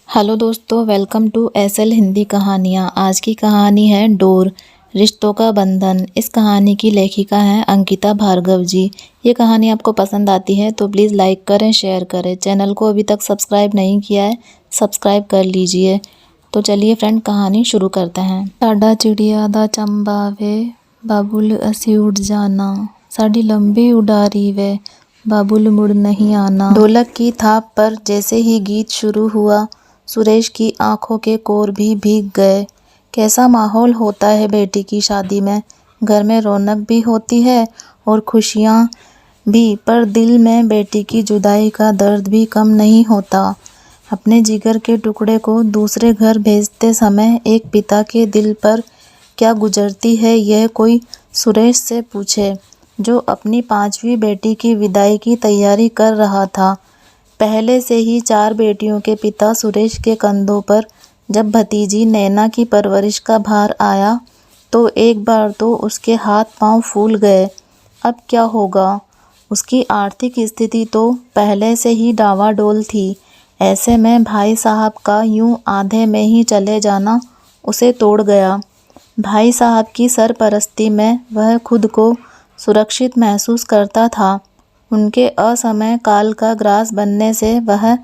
Hello दोस्तों, welcome to SL Hindi कहानियाँ। आज की कहानी है डोर, रिश्तों का बंधन। इस कहानी की लेखिका हैं अंकिता भार्गव जी। ये कहानी आपको पसंद आती है तो प्लीज़ लाइक करें, शेयर करें। चैनल को अभी तक सब्सक्राइब नहीं किया है, सब्सक्राइब कर लीजिए। तो चलिए फ्रेंड, कहानी शुरू करते हैं। साडा चिड़िया दा चंबा वे, बाबुल असी उड़ जाना। साडी लंबी उड़ारी वे, बाबुल मुड़ नहीं आना। ढोलक की थाप पर जैसे ही गीत शुरू हुआ, सुरेश की आंखों के कोर भी भीग गए। कैसा माहौल होता है बेटी की शादी में। घर में रौनक भी होती है और खुशियाँ भी, पर दिल में बेटी की जुदाई का दर्द भी कम नहीं होता। अपने जिगर के टुकड़े को दूसरे घर भेजते समय एक पिता के दिल पर क्या गुजरती है, यह कोई सुरेश से पूछे, जो अपनी 5वीं बेटी की विदाई की तैयारी कर रहा था। पहले से ही 4 बेटियों के पिता सुरेश के कंधों पर जब भतीजी नैना की परवरिश का भार आया तो एक बार तो उसके हाथ पांव फूल गए। अब क्या होगा? उसकी आर्थिक स्थिति तो पहले से ही डावाडोल थी। ऐसे में भाई साहब का यूं आधे में ही चले जाना उसे तोड़ गया। भाई साहब की सरपरस्ती में वह खुद को सुरक्षित महसूस करता था। उनके असमय काल का ग्रास बनने से वह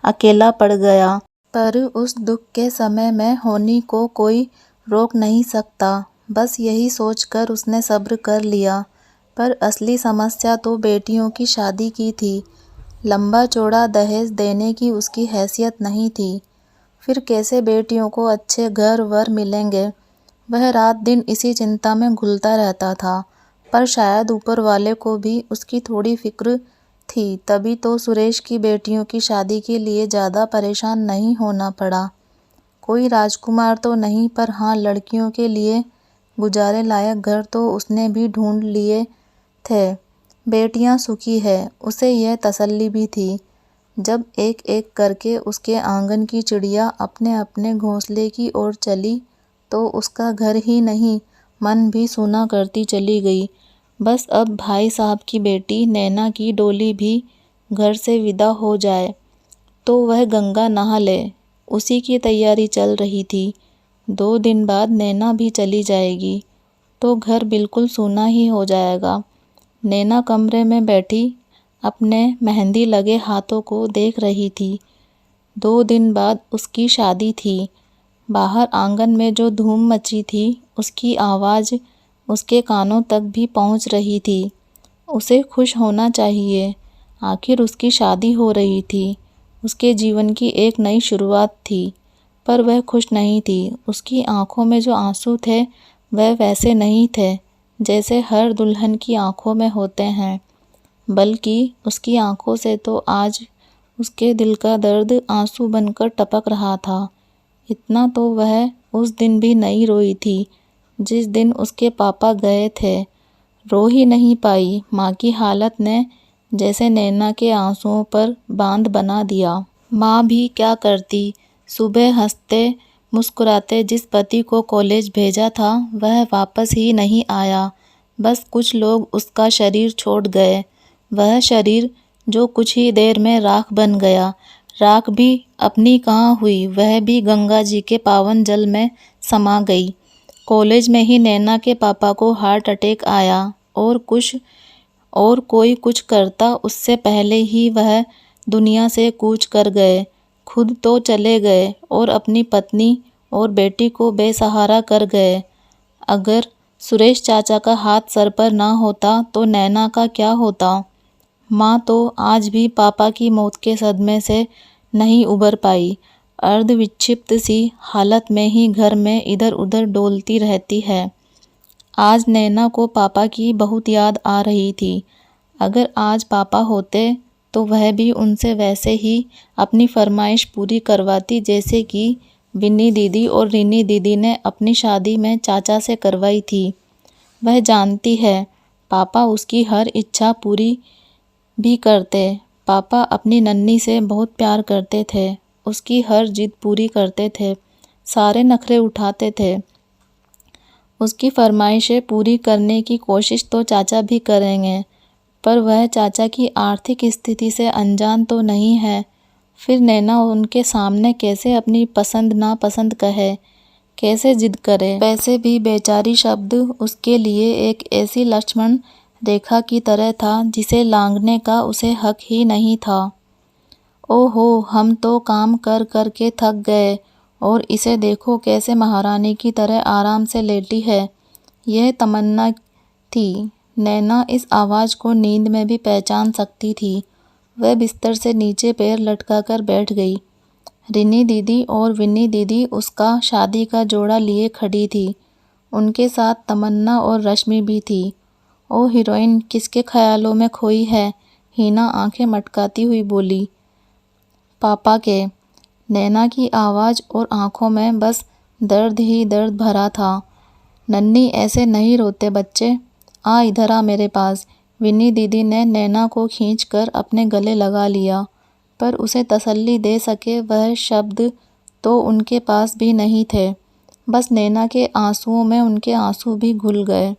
अकेला पड़ गया। पर उस दुख के समय में होनी को कोई रोक नहीं सकता। बस यही सोचकर उसने सब्र कर लिया। पर असली समस्या तो बेटियों की शादी की थी। लंबा चौड़ा दहेज देने की उसकी हैसियत नहीं थी। फिर कैसे बेटियों को अच्छे घर वर मिलेंगे? वह रात दिन इसी चिंता में घुलता रहता था। पर शायद ऊपर वाले को भी उसकी थोड़ी फिक्र थी, तभी तो सुरेश की बेटियों की शादी के लिए ज़्यादा परेशान नहीं होना पड़ा। कोई राजकुमार तो नहीं, पर हाँ, लड़कियों के लिए गुजारे लायक घर तो उसने भी ढूंढ लिए थे। बेटियां सुखी है, उसे यह तसल्ली भी थी। जब एक एक करके उसके आंगन की चिड़िया अपने अपने घोंसले की ओर चली तो उसका घर ही नहीं, मन भी सूना करती चली गई। बस अब भाई साहब की बेटी नैना की डोली भी घर से विदा हो जाए तो वह गंगा नहा ले, उसी की तैयारी चल रही थी। 2 दिन बाद नैना भी चली जाएगी तो घर बिल्कुल सूना ही हो जाएगा। नैना कमरे में बैठी अपने मेहंदी लगे हाथों को देख रही थी। 2 दिन बाद उसकी शादी थी। बाहर आंगन में जो धूम मची थी, उसकी आवाज़ उसके कानों तक भी पहुंच रही थी। उसे खुश होना चाहिए, आखिर उसकी शादी हो रही थी। उसके जीवन की एक नई शुरुआत थी। पर वह खुश नहीं थी। उसकी आंखों में जो आंसू थे वह वैसे नहीं थे जैसे हर दुल्हन की आंखों में होते हैं, बल्कि उसकी आंखों से तो आज उसके दिल का दर्द आंसू बनकर टपक रहा था। इतना तो वह उस दिन भी नहीं रोई थी जिस दिन उसके पापा गए थे। रो ही नहीं पाई। माँ की हालत ने जैसे नैना के आंसुओं पर बांध बना दिया। माँ भी क्या करती। सुबह हंसते मुस्कुराते जिस पति को कॉलेज भेजा था वह वापस ही नहीं आया। बस कुछ लोग उसका शरीर छोड़ गए। वह शरीर जो कुछ ही देर में राख बन गया। राख भी अपनी कहाँ हुई, वह भी गंगा जी के पावन जल में समा गई। कॉलेज में ही नैना के पापा को हार्ट अटैक आया और कोई कुछ करता उससे पहले ही वह दुनिया से कूच कर गए। खुद तो चले गए और अपनी पत्नी और बेटी को बेसहारा कर गए। अगर सुरेश चाचा का हाथ सर पर ना होता तो नैना का क्या होता? माँ तो आज भी पापा की मौत के सदमे से नहीं उबर पाई। अर्ध विक्षिप्त सी हालत में ही घर में इधर उधर डोलती रहती है। आज नैना को पापा की बहुत याद आ रही थी। अगर आज पापा होते तो वह भी उनसे वैसे ही अपनी फरमाइश पूरी करवाती जैसे कि बिन्नी दीदी और रीनी दीदी ने अपनी शादी में चाचा से करवाई थी। वह जानती है पापा उसकी हर इच्छा पूरी भी करते। पापा अपनी नन्ही से बहुत प्यार करते थे, उसकी हर जिद पूरी करते थे, सारे नखरे उठाते थे। उसकी फरमाइशें पूरी करने की कोशिश तो चाचा भी करेंगे, पर वह चाचा की आर्थिक स्थिति से अनजान तो नहीं है। फिर नैना उनके सामने कैसे अपनी पसंद नापसंद कहे, कैसे जिद करे। वैसे भी बेचारी शब्द उसके लिए एक ऐसी लक्ष्मण रेखा की तरह था जिसे लांघने का उसे हक ही नहीं था। ओहो, हम तो काम कर कर के थक गए और इसे देखो कैसे महारानी की तरह आराम से लेटी है। यह तमन्ना थी। नैना इस आवाज़ को नींद में भी पहचान सकती थी। वह बिस्तर से नीचे पैर लटकाकर बैठ गई। रिनी दीदी और विन्नी दीदी उसका शादी का जोड़ा लिए खड़ी थी। उनके साथ तमन्ना और रश्मि भी थी। ओ हीरोइन किसके ख्यालों में खोई है? हीना आंखें मटकाती हुई बोली। पापा के। नैना की आवाज़ और आंखों में बस दर्द ही दर्द भरा था। नन्ही ऐसे नहीं रोते बच्चे, आ इधर आ मेरे पास। विन्नी दीदी ने नैना को खींचकर अपने गले लगा लिया, पर उसे तसल्ली दे सके वह शब्द तो उनके पास भी नहीं थे। बस नैना के आंसुओं में उनके आंसू भी घुल गए।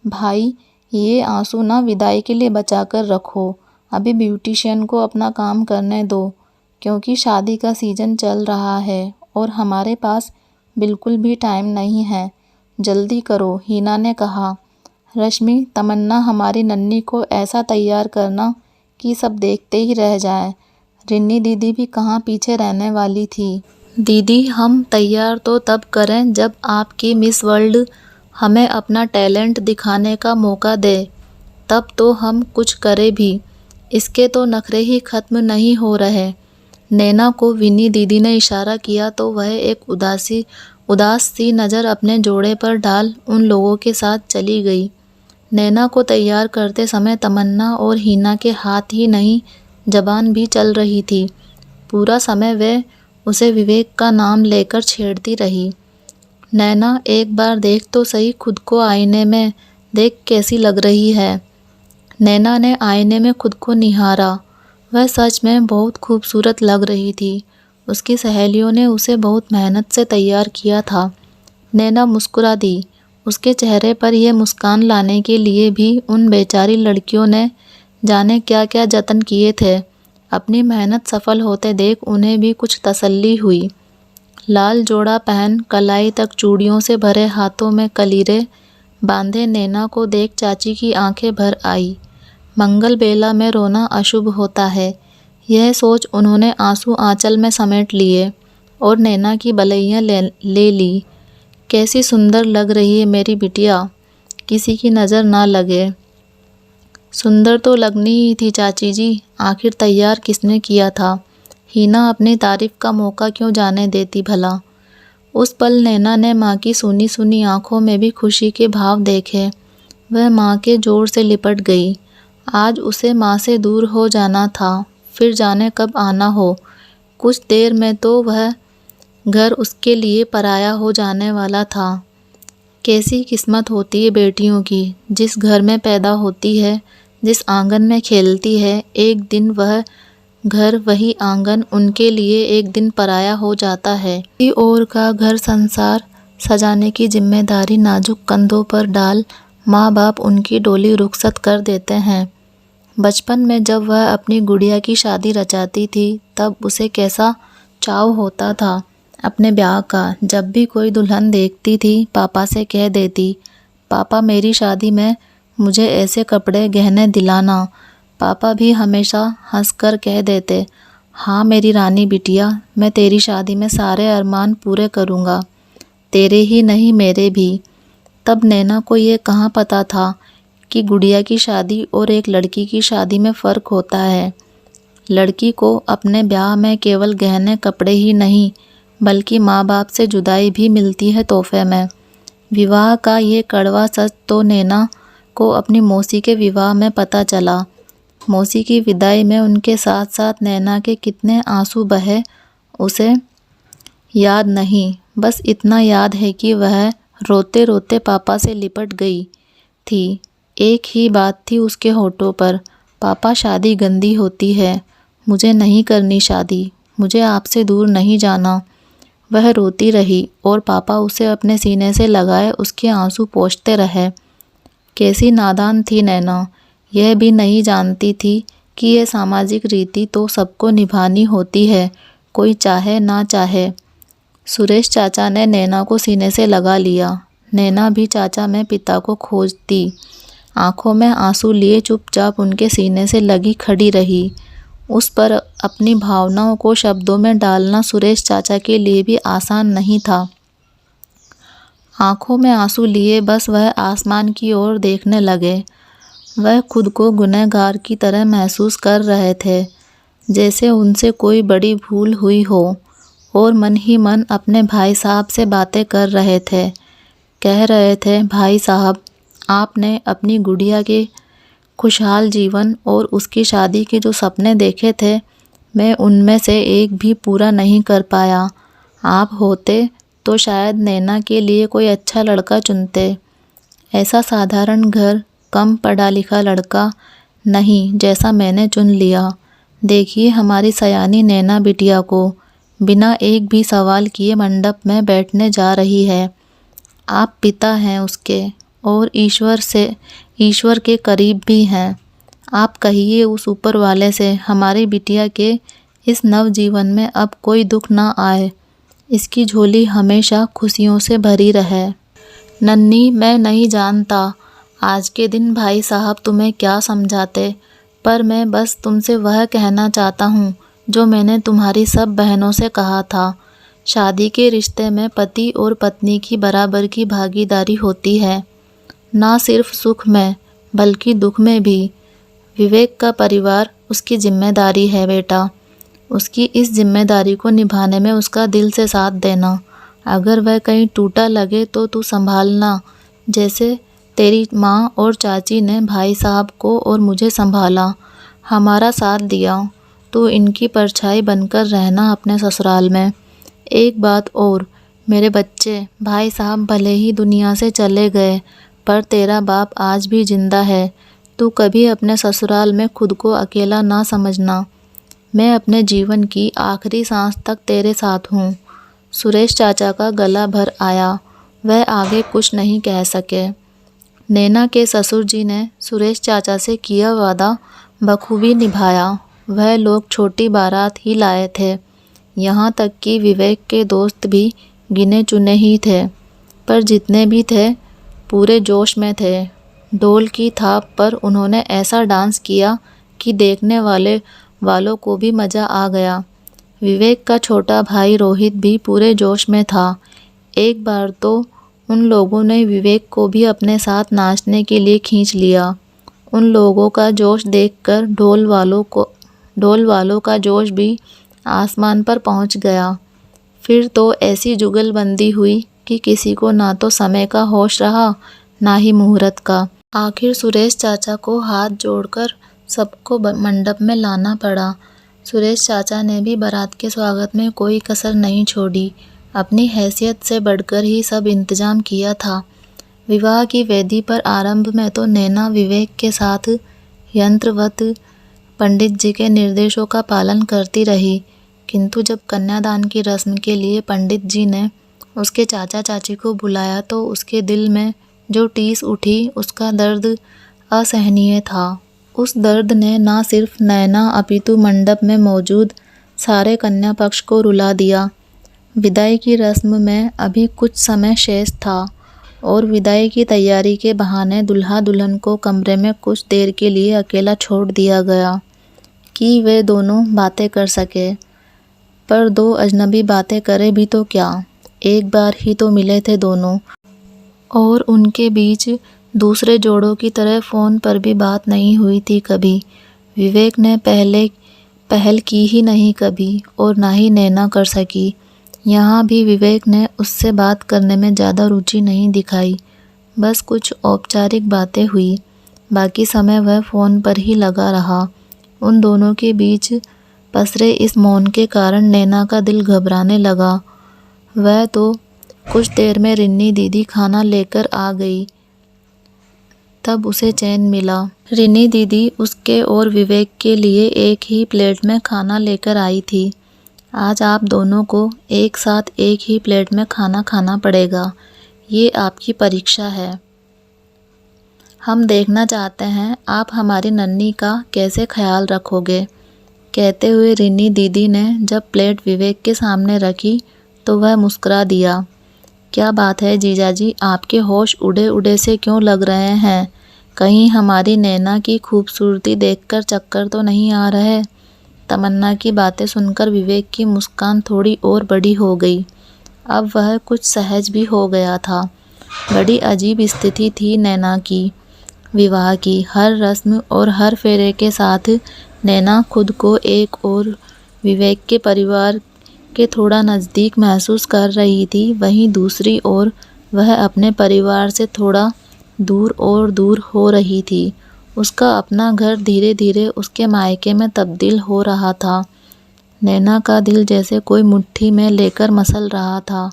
भाई, ये आंसू ना विदाई के लिए बचा कर रखो, अभी ब्यूटिशियन को अपना काम करने दो, क्योंकि शादी का सीज़न चल रहा है और हमारे पास बिल्कुल भी टाइम नहीं है। जल्दी करो, हीना ने कहा। रश्मि, तमन्ना हमारी नन्ही को ऐसा तैयार करना कि सब देखते ही रह जाएं। रिन्नी दीदी भी कहाँ पीछे रहने वाली थी। दीदी, हम तैयार तो तब करें जब आपकी मिस वर्ल्ड हमें अपना टैलेंट दिखाने का मौका दे, तब तो हम कुछ करें भी। इसके तो नखरे ही ख़त्म नहीं हो रहे। नैना को विन्नी दीदी ने इशारा किया तो वह एक उदास सी नज़र अपने जोड़े पर डाल उन लोगों के साथ चली गई। नैना को तैयार करते समय तमन्ना और हीना के हाथ ही नहीं, ज़बान भी चल रही थी। पूरा समय वे उसे विवेक का नाम लेकर छेड़ती रही। नैना, एक बार देख तो सही खुद को आईने में, देख कैसी लग रही है। नैना ने आईने में खुद को निहारा। वह सच में बहुत खूबसूरत लग रही थी। उसकी सहेलियों ने उसे बहुत मेहनत से तैयार किया था। नैना मुस्कुरा दी। उसके चेहरे पर यह मुस्कान लाने के लिए भी उन बेचारी लड़कियों ने जाने क्या क्या जतन किए थे। अपनी मेहनत सफल होते देख उन्हें भी कुछ तसल्ली हुई। लाल जोड़ा पहन कलाई तक चूड़ियों से भरे हाथों में कलीरे बांधे नैना को देख चाची की आंखें भर आई। मंगल बेला में रोना अशुभ होता है, यह सोच उन्होंने आंसू आंचल में समेट लिए और नैना की बलैया ले ली। कैसी सुंदर लग रही है मेरी बिटिया, किसी की नज़र ना लगे। सुंदर तो लगनी ही थी चाची जी, आखिर तैयार किसने किया था। हीना अपनी तारीफ का मौका क्यों जाने देती भला। उस पल नैना ने माँ की सुनी सुनी आंखों में भी खुशी के भाव देखे। वह माँ के जोर से लिपट गई। आज उसे माँ से दूर हो जाना था, फिर जाने कब आना हो। कुछ देर में तो वह घर उसके लिए पराया हो जाने वाला था। कैसी किस्मत होती है बेटियों की, जिस घर में पैदा होती है, जिस आंगन में खेलती है, एक दिन वह घर वही आंगन उनके लिए एक दिन पराया हो जाता है। किसी और का घर संसार सजाने की जिम्मेदारी नाजुक कंधों पर डाल माँ बाप उनकी डोली रुखसत कर देते हैं। बचपन में जब वह अपनी गुड़िया की शादी रचाती थी तब उसे कैसा चाव होता था अपने ब्याह का। जब भी कोई दुल्हन देखती थी पापा से कह देती, पापा मेरी शादी में मुझे ऐसे कपड़े गहने दिलाना। पापा भी हमेशा हंसकर कह देते, हाँ मेरी रानी बिटिया, मैं तेरी शादी में सारे अरमान पूरे करूँगा, तेरे ही नहीं मेरे भी। तब नैना को ये कहाँ पता था कि गुड़िया की शादी और एक लड़की की शादी में फ़र्क होता है। लड़की को अपने ब्याह में केवल गहने कपड़े ही नहीं बल्कि माँ बाप से जुदाई भी मिलती है तोहफे में। विवाह का ये कड़वा सच तो नैना को अपनी मौसी के विवाह में पता चला। मौसी की विदाई में उनके साथ साथ नैना के कितने आंसू बहे उसे याद नहीं। बस इतना याद है कि वह रोते रोते पापा से लिपट गई थी। एक ही बात थी उसके होठों पर, पापा शादी गंदी होती है, मुझे नहीं करनी शादी, मुझे आपसे दूर नहीं जाना। वह रोती रही और पापा उसे अपने सीने से लगाए उसके आंसू पोंछते रहे। कैसी नादान थी नैना, यह भी नहीं जानती थी कि ये सामाजिक रीति तो सबको निभानी होती है, कोई चाहे ना चाहे। सुरेश चाचा ने नैना को सीने से लगा लिया। नैना भी चाचा में पिता को खोजती। आंखों में आंसू लिए चुपचाप उनके सीने से लगी खड़ी रही। उस पर अपनी भावनाओं को शब्दों में डालना सुरेश चाचा के लिए भी आसान नहीं था। आंखों में आंसू लिए बस वह आसमान की ओर देखने लगे। वह खुद को गुनहगार की तरह महसूस कर रहे थे, जैसे उनसे कोई बड़ी भूल हुई हो, और मन ही मन अपने भाई साहब से बातें कर रहे थे। कह रहे थे, भाई साहब, आपने अपनी गुड़िया के खुशहाल जीवन और उसकी शादी के जो सपने देखे थे, मैं उनमें से एक भी पूरा नहीं कर पाया। आप होते तो शायद नैना के लिए कोई अच्छा लड़का चुनते। ऐसा साधारण घर, कम पढ़ा लिखा लड़का नहीं जैसा मैंने चुन लिया। देखिए हमारी सयानी नैना बिटिया को, बिना एक भी सवाल किए मंडप में बैठने जा रही है। आप पिता हैं उसके, और ईश्वर के करीब भी हैं। आप कहिए उस ऊपर वाले से हमारी बिटिया के इस नव जीवन में अब कोई दुख ना आए, इसकी झोली हमेशा खुशियों से भरी रहे। नन्ही, मैं नहीं जानता आज के दिन भाई साहब तुम्हें क्या समझाते, पर मैं बस तुमसे वह कहना चाहता हूँ जो मैंने तुम्हारी सब बहनों से कहा था। शादी के रिश्ते में पति और पत्नी की बराबर की भागीदारी होती है, ना सिर्फ सुख में बल्कि दुख में भी। विवेक का परिवार उसकी जिम्मेदारी है बेटा। उसकी इस जिम्मेदारी को निभाने में उसका दिल से साथ देना। अगर वह कहीं टूटा लगे तो तू संभालना, जैसे तेरी माँ और चाची ने भाई साहब को और मुझे संभाला, हमारा साथ दिया। तू इनकी परछाई बनकर रहना अपने ससुराल में। एक बात और मेरे बच्चे, भाई साहब भले ही दुनिया से चले गए, पर तेरा बाप आज भी जिंदा है। तू कभी अपने ससुराल में खुद को अकेला ना समझना। मैं अपने जीवन की आखिरी सांस तक तेरे साथ हूँ। सुरेश चाचा का गला भर आया। वह आगे कुछ नहीं कह सके। नैना के ससुर जी ने सुरेश चाचा से किया वादा बखूबी निभाया। वह लोग छोटी बारात ही लाए थे। यहाँ तक कि विवेक के दोस्त भी गिने चुने ही थे, पर जितने भी थे पूरे जोश में थे। ढोल की थाप पर उन्होंने ऐसा डांस किया कि देखने वालों को भी मज़ा आ गया। विवेक का छोटा भाई रोहित भी पूरे जोश में था। एक बार तो उन लोगों ने विवेक को भी अपने साथ नाचने के लिए खींच लिया। उन लोगों का जोश देखकर ढोल वालों का जोश भी आसमान पर पहुंच गया। फिर तो ऐसी जुगलबंदी हुई कि किसी को ना तो समय का होश रहा, ना ही मुहूर्त का। आखिर सुरेश चाचा को हाथ जोड़कर सबको मंडप में लाना पड़ा। सुरेश चाचा ने भी बारात के स्वागत में कोई कसर नहीं छोड़ी। अपनी हैसियत से बढ़कर ही सब इंतजाम किया था। विवाह की वेदी पर आरंभ में तो नैना विवेक के साथ यंत्रवत पंडित जी के निर्देशों का पालन करती रही, किंतु जब कन्यादान की रस्म के लिए पंडित जी ने उसके चाचा चाची को बुलाया तो उसके दिल में जो टीस उठी उसका दर्द असहनीय था। उस दर्द ने ना सिर्फ नैना अपितु मंडप में मौजूद सारे कन्या पक्ष को रुला दिया। विदाई की रस्म में अभी कुछ समय शेष था और विदाई की तैयारी के बहाने दुल्हा दुल्हन को कमरे में कुछ देर के लिए अकेला छोड़ दिया गया कि वे दोनों बातें कर सके। पर दो अजनबी बातें करे भी तो क्या, एक बार ही तो मिले थे दोनों, और उनके बीच दूसरे जोड़ों की तरह फ़ोन पर भी बात नहीं हुई थी कभी। विवेक ने पहल की ही नहीं कभी, और ना ही नैना कर सकी। यहाँ भी विवेक ने उससे बात करने में ज़्यादा रुचि नहीं दिखाई। बस कुछ औपचारिक बातें हुई, बाकी समय वह फ़ोन पर ही लगा रहा। उन दोनों के बीच पसरे इस मौन के कारण नैना का दिल घबराने लगा। वह तो कुछ देर में रिन्नी दीदी खाना लेकर आ गई, तब उसे चैन मिला। रिन्नी दीदी उसके और विवेक के लिए एक ही प्लेट में खाना लेकर आई थी। आज आप दोनों को एक साथ एक ही प्लेट में खाना खाना पड़ेगा, ये आपकी परीक्षा है। हम देखना चाहते हैं आप हमारी नन्ही का कैसे ख्याल रखोगे। कहते हुए रिनी दीदी ने जब प्लेट विवेक के सामने रखी तो वह मुस्कुरा दिया। क्या बात है जीजाजी, आपके होश उड़े उड़े से क्यों लग रहे हैं? कहीं हमारी नैना की खूबसूरती देखकर चक्कर तो नहीं आ रहे? तमन्ना की बातें सुनकर विवेक की मुस्कान थोड़ी और बड़ी हो गई। अब वह कुछ सहज भी हो गया था। बड़ी अजीब स्थिति थी नैना की। विवाह की हर रस्म और हर फेरे के साथ नैना खुद को एक और विवेक के परिवार के थोड़ा नज़दीक महसूस कर रही थी, वहीं दूसरी ओर वह अपने परिवार से थोड़ा दूर और दूर हो रही थी। उसका अपना घर धीरे धीरे उसके मायके में तब्दील हो रहा था। नैना का दिल जैसे कोई मुट्ठी में लेकर मसल रहा था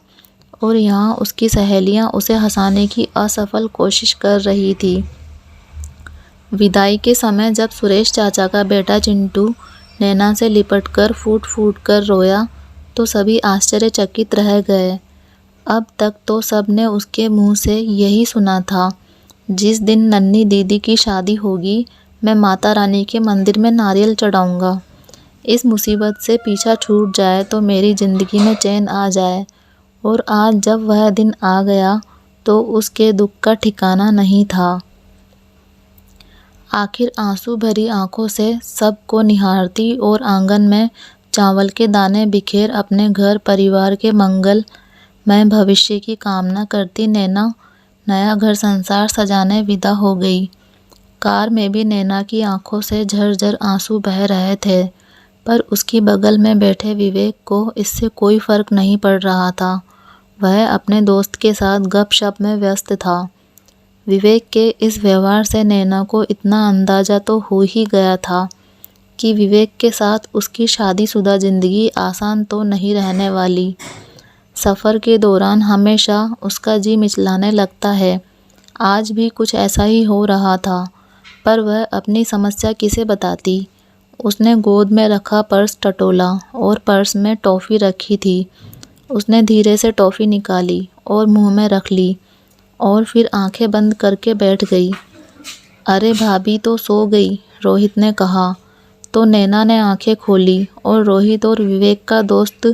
और यहाँ उसकी सहेलियाँ उसे हंसाने की असफल कोशिश कर रही थी। विदाई के समय जब सुरेश चाचा का बेटा चिंटू नैना से लिपटकर फूट फूट कर रोया तो सभी आश्चर्यचकित रह गए। अब तक तो सब ने उसके मुंह से यही सुना था, जिस दिन नन्ही दीदी की शादी होगी मैं माता रानी के मंदिर में नारियल चढ़ाऊंगा। इस मुसीबत से पीछा छूट जाए तो मेरी ज़िंदगी में चैन आ जाए। और आज जब वह दिन आ गया तो उसके दुख का ठिकाना नहीं था। आखिर आंसू भरी आंखों से सबको निहारती और आंगन में चावल के दाने बिखेर अपने घर परिवार के मंगल मैं भविष्य की कामना करती नैना नया घर संसार सजाने विदा हो गई। कार में भी नैना की आंखों से झरझर आंसू बह रहे थे, पर उसकी बगल में बैठे विवेक को इससे कोई फर्क नहीं पड़ रहा था। वह अपने दोस्त के साथ गपशप में व्यस्त था। विवेक के इस व्यवहार से नैना को इतना अंदाजा तो हो ही गया था कि विवेक के साथ उसकी शादीशुदा ज़िंदगी आसान तो नहीं रहने वाली। सफ़र के दौरान हमेशा उसका जी मिचलाने लगता है। आज भी कुछ ऐसा ही हो रहा था, पर वह अपनी समस्या किसे बताती। उसने गोद में रखा पर्स टटोला और पर्स में टॉफ़ी रखी थी। उसने धीरे से टॉफ़ी निकाली और मुंह में रख ली और फिर आंखें बंद करके बैठ गई। अरे भाभी तो सो गई, रोहित ने कहा। तो नैना ने आंखें खोली और रोहित और विवेक का दोस्त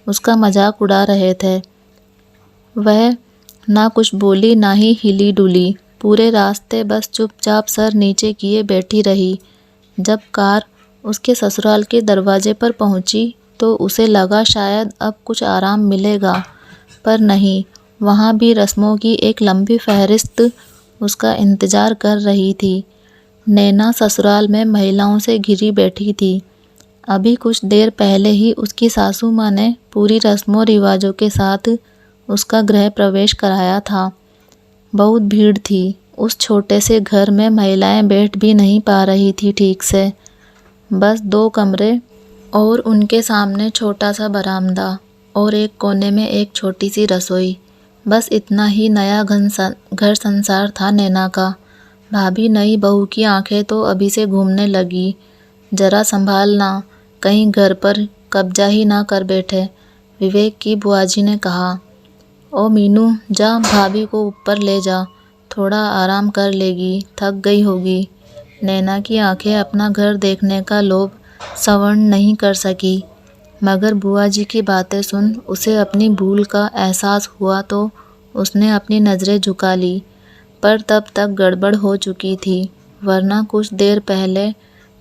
उसका मजाक उड़ा रहे थे। वह ना कुछ बोली ना ही हिली डुली। पूरे रास्ते बस चुपचाप सर नीचे किए बैठी रही। जब कार उसके ससुराल के दरवाजे पर पहुंची तो उसे लगा शायद अब कुछ आराम मिलेगा, पर नहीं। वहाँ भी रस्मों की एक लंबी फहरिस्त उसका इंतज़ार कर रही थी। नैना ससुराल में महिलाओं से घिरी बैठी थी। अभी कुछ देर पहले ही उसकी सासू माँ ने पूरी रस्मों रिवाजों के साथ उसका गृह प्रवेश कराया था। बहुत भीड़ थी। उस छोटे से घर में महिलाएं बैठ भी नहीं पा रही थी ठीक से। बस 2 कमरे और उनके सामने छोटा सा बरामदा और एक कोने में एक छोटी सी रसोई। बस इतना ही नया घर संसार था नैना का। भाभी नई बहू की आंखें तो अभी से घूमने लगी। जरा संभालना, कहीं घर पर कब्जा ही ना कर बैठे, विवेक की बुआजी ने कहा। ओ मीनू, जा भाभी को ऊपर ले जा, थोड़ा आराम कर लेगी, थक गई होगी। नैना की आंखें अपना घर देखने का लोभ सवर्ण नहीं कर सकी, मगर बुआ जी की बातें सुन उसे अपनी भूल का एहसास हुआ तो उसने अपनी नज़रें झुका ली। पर तब तक गड़बड़ हो चुकी थी, वरना कुछ देर पहले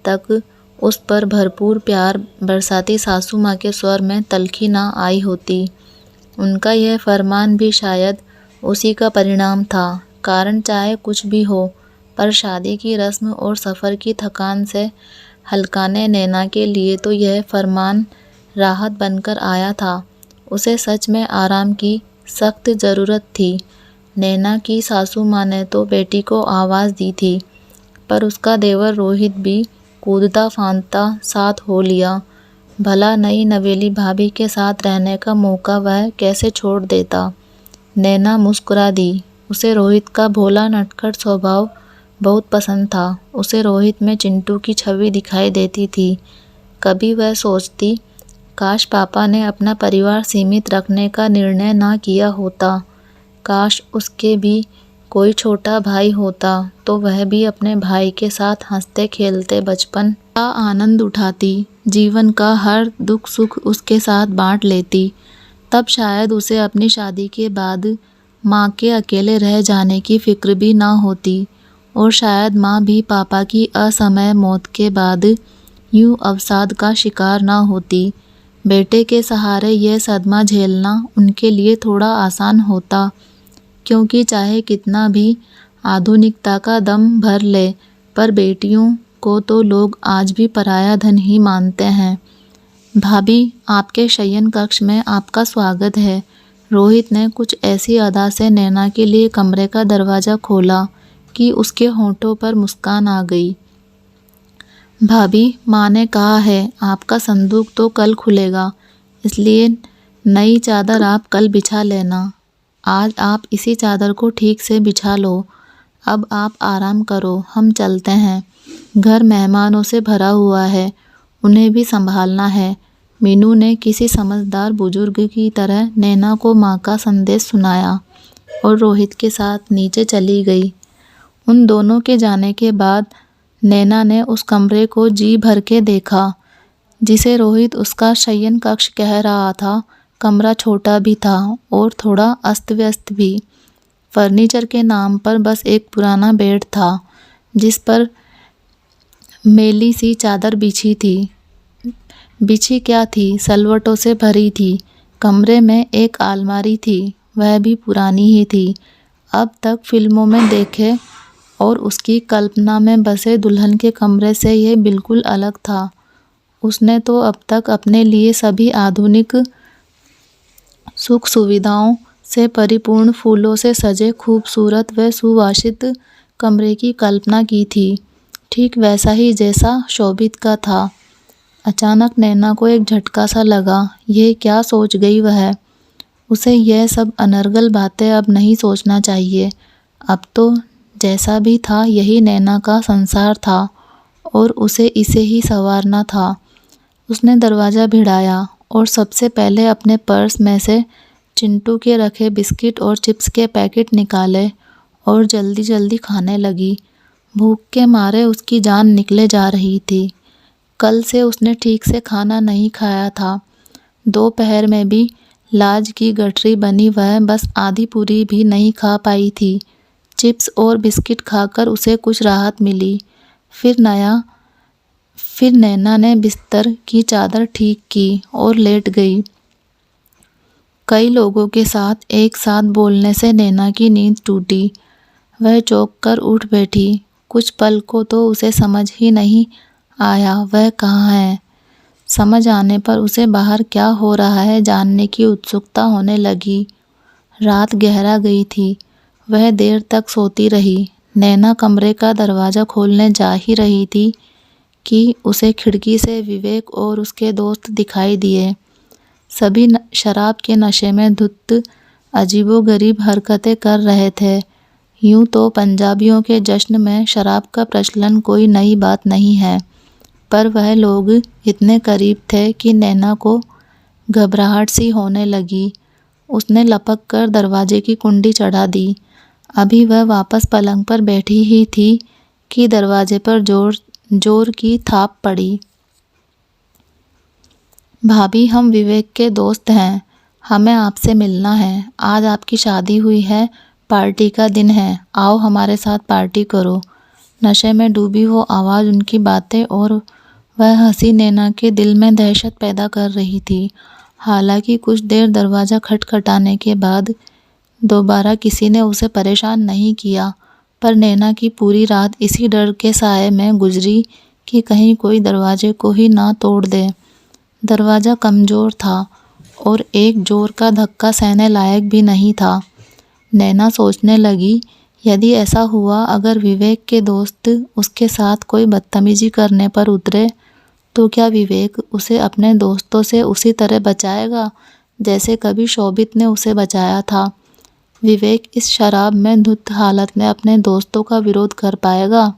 तक उस पर भरपूर प्यार बरसाती सासू माँ के स्वर में तलखी ना आई होती। उनका यह फरमान भी शायद उसी का परिणाम था। कारण चाहे कुछ भी हो, पर शादी की रस्म और सफ़र की थकान से हल्काने नैना के लिए तो यह फरमान राहत बनकर आया था। उसे सच में आराम की सख्त ज़रूरत थी। नैना की सासू माँ ने तो बेटी को आवाज़ दी थी, पर उसका देवर रोहित भी कूदता फांदता साथ हो लिया। भला नई नवेली भाभी के साथ रहने का मौका वह कैसे छोड़ देता। नैना मुस्कुरा दी। उसे रोहित का भोला नटखट स्वभाव बहुत पसंद था। उसे रोहित में चिंटू की छवि दिखाई देती थी। कभी वह सोचती, काश पापा ने अपना परिवार सीमित रखने का निर्णय ना किया होता। काश उसके भी कोई छोटा भाई होता तो वह भी अपने भाई के साथ हंसते खेलते बचपन का आनंद उठाती, जीवन का हर दुख सुख उसके साथ बांट लेती। तब शायद उसे अपनी शादी के बाद माँ के अकेले रह जाने की फिक्र भी ना होती और शायद माँ भी पापा की असमय मौत के बाद यूं अवसाद का शिकार ना होती। बेटे के सहारे यह सदमा झेलना उनके लिए थोड़ा आसान होता, क्योंकि चाहे कितना भी आधुनिकता का दम भर ले, पर बेटियों को तो लोग आज भी पराया धन ही मानते हैं। भाभी, आपके शयन कक्ष में आपका स्वागत है। रोहित ने कुछ ऐसी अदा से नैना के लिए कमरे का दरवाज़ा खोला कि उसके होंठों पर मुस्कान आ गई। भाभी, माँ ने कहा है आपका संदूक तो कल खुलेगा, इसलिए नई चादर आप कल बिछा लेना। आज आप इसी चादर को ठीक से बिछा लो। अब आप आराम करो, हम चलते हैं। घर मेहमानों से भरा हुआ है, उन्हें भी संभालना है। मीनू ने किसी समझदार बुजुर्ग की तरह नैना को माँ का संदेश सुनाया और रोहित के साथ नीचे चली गई। उन दोनों के जाने के बाद नैना ने उस कमरे को जी भर के देखा जिसे रोहित उसका शयन कक्ष कह रहा था। कमरा छोटा भी था और थोड़ा अस्त व्यस्त भी। फर्नीचर के नाम पर बस एक पुराना बेड था जिस पर मैली सी चादर बिछी थी। बिछी क्या थी, सलवटों से भरी थी। कमरे में एक अलमारी थी, वह भी पुरानी ही थी। अब तक फिल्मों में देखे और उसकी कल्पना में बसे दुल्हन के कमरे से यह बिल्कुल अलग था। उसने तो अब तक अपने लिए सभी आधुनिक सुख सुविधाओं से परिपूर्ण, फूलों से सजे खूबसूरत व सुवासित कमरे की कल्पना की थी, ठीक वैसा ही जैसा शोभित का था। अचानक नैना को एक झटका सा लगा। यह क्या सोच गई वह? उसे यह सब अनर्गल बातें अब नहीं सोचना चाहिए। अब तो जैसा भी था यही नैना का संसार था और उसे इसे ही संवारना था। उसने दरवाज़ा भिड़ाया और सबसे पहले अपने पर्स में से चिंटू के रखे बिस्किट और चिप्स के पैकेट निकाले और जल्दी जल्दी खाने लगी। भूख के मारे उसकी जान निकले जा रही थी। कल से उसने ठीक से खाना नहीं खाया था। दोपहर में भी लाज की गठरी बनी वह बस आधी पूरी भी नहीं खा पाई थी। चिप्स और बिस्किट खाकर उसे कुछ राहत मिली। फिर नैना ने बिस्तर की चादर ठीक की और लेट गई। कई लोगों के साथ एक साथ बोलने से नैना की नींद टूटी। वह चौंक कर उठ बैठी। कुछ पल को तो उसे समझ ही नहीं आया वह कहाँ है। समझ आने पर उसे बाहर क्या हो रहा है जानने की उत्सुकता होने लगी। रात गहरा गई थी। वह देर तक सोती रही। नैना कमरे का दरवाज़ा खोलने जा ही रही थी कि उसे खिड़की से विवेक और उसके दोस्त दिखाई दिए। सभी शराब के नशे में धुत अजीबोगरीब हरकतें कर रहे थे। यूं तो पंजाबियों के जश्न में शराब का प्रचलन कोई नई बात नहीं है, पर वह लोग इतने करीब थे कि नैना को घबराहट सी होने लगी। उसने लपक कर दरवाजे की कुंडी चढ़ा दी। अभी वह वापस पलंग पर बैठी ही थी कि दरवाजे पर जोर की थाप पड़ी। भाभी, हम विवेक के दोस्त हैं, हमें आपसे मिलना है। आज आपकी शादी हुई है, पार्टी का दिन है, आओ हमारे साथ पार्टी करो। नशे में डूबी वो आवाज़, उनकी बातें और वह हंसी नैना के दिल में दहशत पैदा कर रही थी। हालांकि कुछ देर दरवाज़ा खटखटाने के बाद दोबारा किसी ने उसे परेशान नहीं किया, पर नैना की पूरी रात इसी डर के साए में गुजरी कि कहीं कोई दरवाजे को ही ना तोड़ दे। दरवाज़ा कमज़ोर था और एक जोर का धक्का सहने लायक भी नहीं था। नैना सोचने लगी, यदि ऐसा हुआ अगर विवेक के दोस्त उसके साथ कोई बदतमीजी करने पर उतरे तो क्या विवेक उसे अपने दोस्तों से उसी तरह बचाएगा जैसे कभी शोभित ने उसे बचाया था? विवेक इस शराब में धुत हालत में अपने दोस्तों का विरोध कर पाएगा?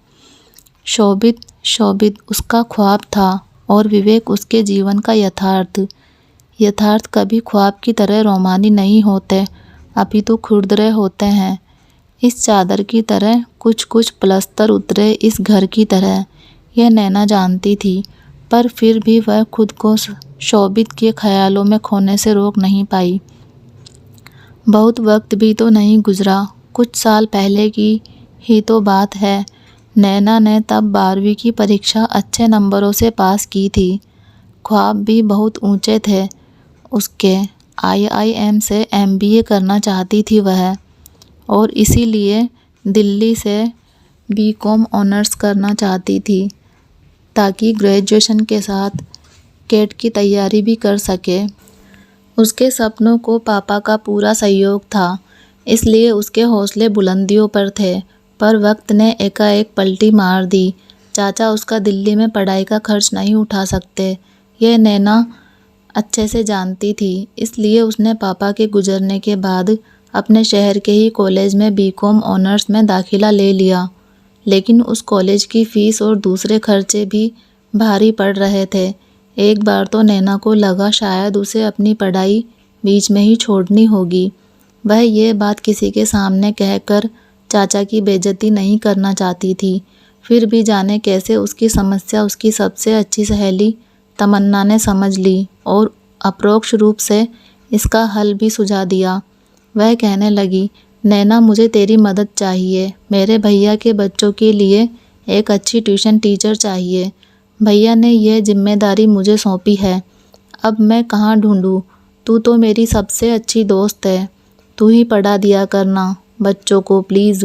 शोभित उसका ख्वाब था और विवेक उसके जीवन का यथार्थ कभी ख्वाब की तरह रोमानी नहीं होते, अपितु खुरदरे होते हैं। इस चादर की तरह कुछ कुछ प्लस्तर उतरे इस घर की तरह, यह नैना जानती थी, पर फिर भी वह खुद को शोभित के ख्यालों में खोने से रोक नहीं पाई। बहुत वक्त भी तो नहीं गुजरा, कुछ साल पहले की ही तो बात है। नैना ने तब 12वीं की परीक्षा अच्छे नंबरों से पास की थी। ख्वाब भी बहुत ऊंचे थे उसके। IIM से MBA करना चाहती थी वह, और इसीलिए दिल्ली से BCom ऑनर्स करना चाहती थी, ताकि ग्रेजुएशन के साथ कैट की तैयारी भी कर सके। उसके सपनों को पापा का पूरा सहयोग था, इसलिए उसके हौसले बुलंदियों पर थे। पर वक्त ने एकाएक पलटी मार दी। चाचा उसका दिल्ली में पढ़ाई का खर्च नहीं उठा सकते, यह नैना अच्छे से जानती थी। इसलिए उसने पापा के गुजरने के बाद अपने शहर के ही कॉलेज में BCom ऑनर्स में दाखिला ले लिया। लेकिन उस कॉलेज की फ़ीस और दूसरे खर्चे भी भारी पड़ रहे थे। एक बार तो नैना को लगा शायद उसे अपनी पढ़ाई बीच में ही छोड़नी होगी। वह ये बात किसी के सामने कहकर चाचा की बेइज्जती नहीं करना चाहती थी। फिर भी जाने कैसे उसकी समस्या उसकी सबसे अच्छी सहेली तमन्ना ने समझ ली और अप्रोक्ष रूप से इसका हल भी सुझा दिया। वह कहने लगी, नैना मुझे तेरी मदद चाहिए। मेरे भैया के बच्चों के लिए एक अच्छी ट्यूशन टीचर चाहिए। भैया ने यह जिम्मेदारी मुझे सौंपी है। अब मैं कहाँ ढूंढूं? तू तो मेरी सबसे अच्छी दोस्त है, तू ही पढ़ा दिया करना बच्चों को प्लीज़।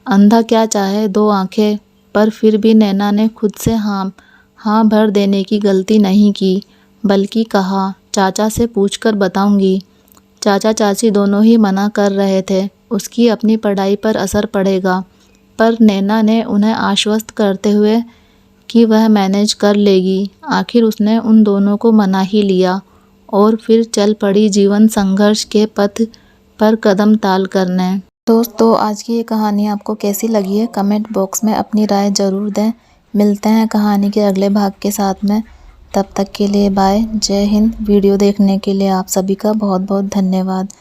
अंधा क्या चाहे दो आंखें। पर फिर भी नैना ने खुद से हाँ भर देने की गलती नहीं की, बल्कि कहा, चाचा से पूछकर बताऊंगी। चाचा चाची दोनों ही मना कर रहे थे, उसकी अपनी पढ़ाई पर असर पड़ेगा। पर नैना ने उन्हें आश्वस्त करते हुए कि वह मैनेज कर लेगी। आखिर उसने उन दोनों को मना ही लिया और फिर चल पड़ी जीवन संघर्ष के पथ पर कदम ताल करने। दोस्तों, आज की ये कहानी आपको कैसी लगी है कमेंट बॉक्स में अपनी राय ज़रूर दें। मिलते हैं कहानी के अगले भाग के साथ में। तब तक के लिए बाय, जय हिंद। वीडियो देखने के लिए आप सभी का बहुत बहुत धन्यवाद।